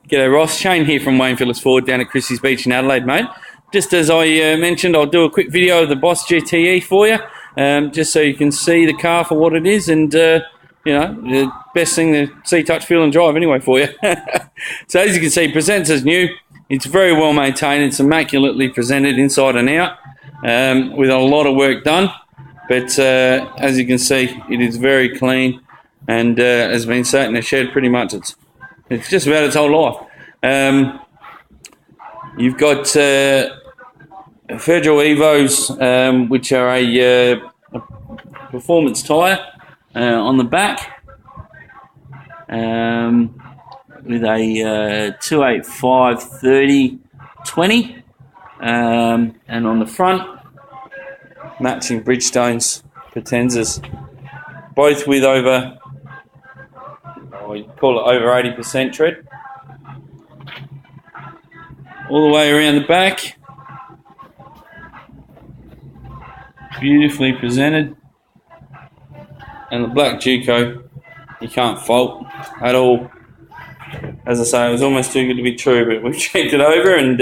G'day Ross, Shane here from Wayne Phillips Ford down at Christie's Beach in Adelaide, mate. Just as I mentioned, I'll do a quick video of the Boss GT-E for you, just so you can see the car for what it is, and you know, the best thing to see, touch, feel and drive anyway for you. So as you can see, presents as new. It's very well maintained. It's immaculately presented inside and out, with a lot of work done. But as you can see, it is very clean and has been sat in a shed pretty much. It's just about its whole life. You've got Federal Evos, which are a performance tyre on the back, with a 285/30/20, and on the front, matching Bridgestones Potenzas, both with over, we call it over 80% tread. All the way around the back, beautifully presented, and the black Duco you can't fault at all. As I say, it was almost too good to be true, but we've checked it over, and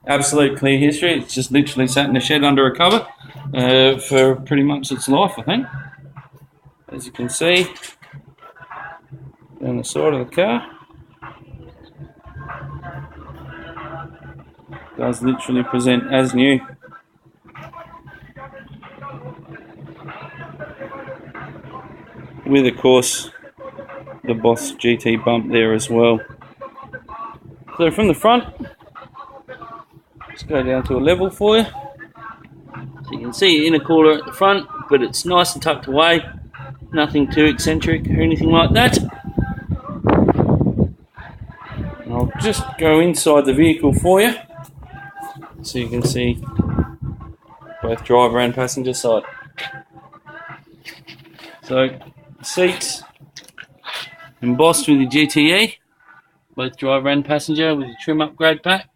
absolute clear history. It's just literally sat in a shed under a cover for pretty much its life, I think. As you can see down the side of the car, does literally present as new. With, of course, the Boss GT bump there as well. So from the front, let's go down to a level for you. So you can see the inner cooler at the front, but it's nice and tucked away. Nothing too eccentric or anything like that. And I'll just go inside the vehicle for you, so you can see both driver and passenger side. So, seats embossed with the GT-E, both driver and passenger, with the trim upgrade pack.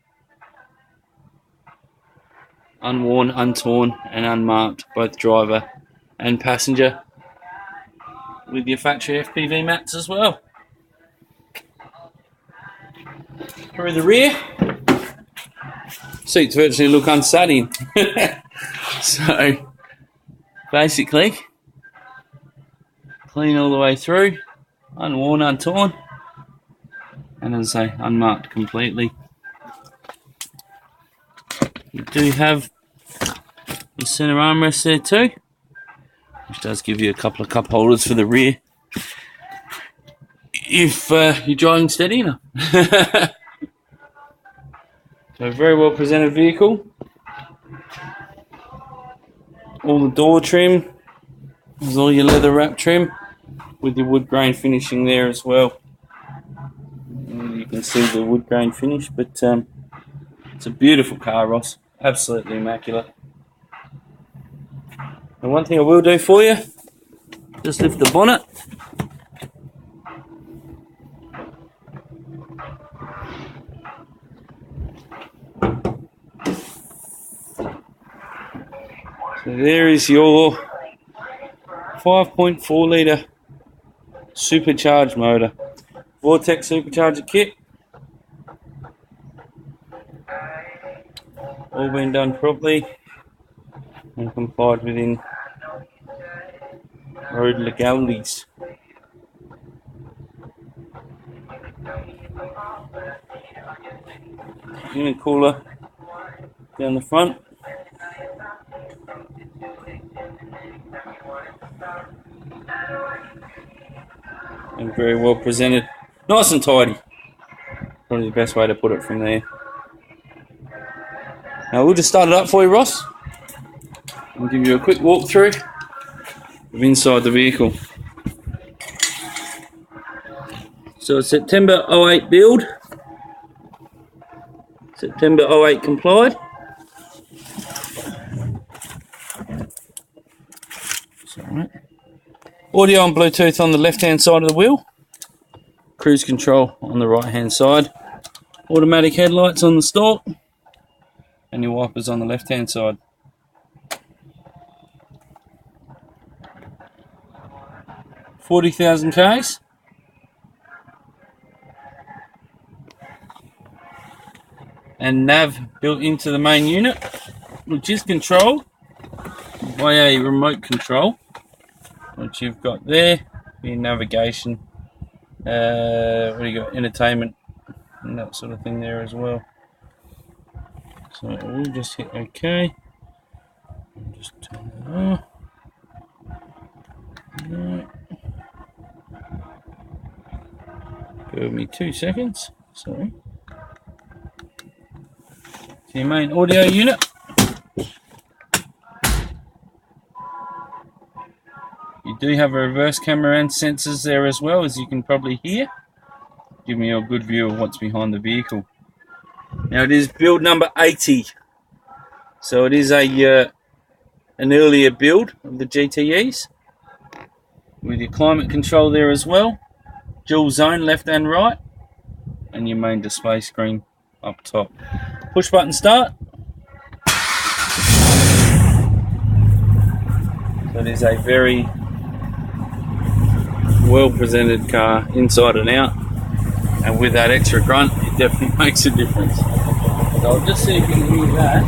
Unworn, untorn and unmarked, both driver and passenger, with your factory FPV mats as well. Through the rear, seats virtually look unsat in. So basically, clean all the way through, unworn, untorn, and as I say, unmarked completely. You do have your centre armrest there too, which does give you a couple of cup holders for the rear if you're driving steady enough. So a very well presented vehicle. All the door trim, there's all your leather wrap trim with your wood grain finishing there as well. And you can see the wood grain finish, but it's a beautiful car, Ross. Absolutely immaculate. And one thing I will do for you, just lift the bonnet. So there is your 5.4 litre supercharged motor, Vortex supercharger kit. All been done properly and complied within road legalities. Unit cooler down the front. And very well presented. Nice and tidy. Probably the best way to put it from there. Now we'll just start it up for you, Ross. I'll give you a quick walkthrough of inside the vehicle. So it's September 08 build. September 08 complied. Alright. Audio and Bluetooth on the left hand side of the wheel. Cruise control on the right hand side. Automatic headlights on the stalk. And your wipers on the left hand side. 40,000 Ks. and nav built into the main unit, which is controlled by a remote control, which you've got there for your navigation. What do you got? Entertainment and that sort of thing there as well. So we'll just hit OK. I'll just turn it off. Right. Give me 2 seconds. Sorry. To your main audio unit. You do have a reverse camera and sensors there as well, as you can probably hear. Give me a good view of what's behind the vehicle. Now it is build number 80. So it is a an earlier build of the GT-E's. With your climate control there as well. Dual zone left and right. And your main display screen up top. Push button start. So it is a very well presented car inside and out. And with that extra grunt, it definitely makes a difference. So I'll just see if you can hear that.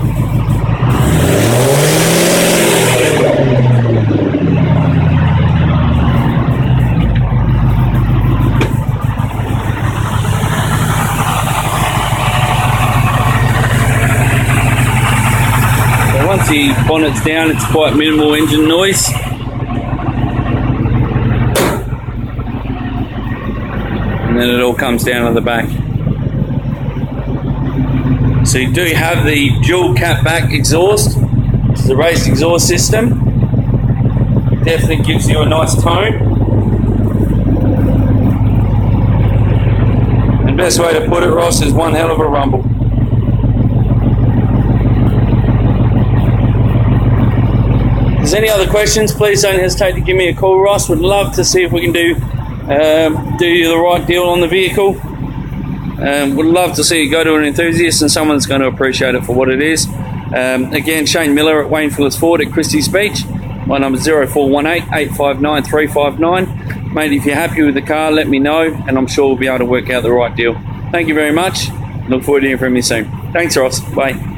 Once the bonnet's down, it's quite minimal engine noise. And then it all comes down on the back. So you do have the dual cat back exhaust. It's the raised exhaust system. Definitely gives you a nice tone. The best way to put it, Ross, is one hell of a rumble. If there's any other questions, please don't hesitate to give me a call, Ross. Would love to see if we can do you the right deal on the vehicle. Would love to see you go to an enthusiast and someone that's going to appreciate it for what it is. Again, Shane Miller at Wayne Phillips Ford at Christie's Beach. My number is 0418 859 359. Mate, if you're happy with the car, let me know, and I'm sure we'll be able to work out the right deal. Thank you very much. Look forward to hearing from you soon. Thanks, Ross. Bye.